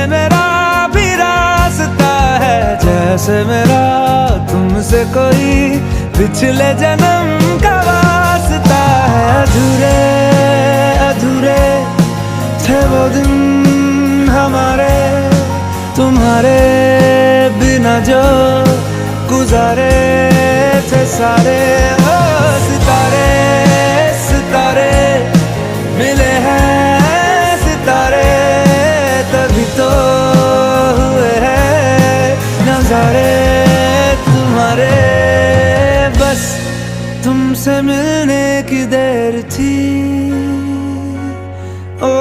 मेरा भी रास्ता है, जैसे मेरा तुमसे कोई पिछले जन्म का वास्ता है। अधूरे अधूरे थे वो दिन हमारे, तुम्हारे बिना जो गुजारे थे सारे। ओ सितारे सितारे मिले हैं सितारे, तभी तो हुए हैं नजारे तुम्हारे। बस तुमसे मिलने की देर थी।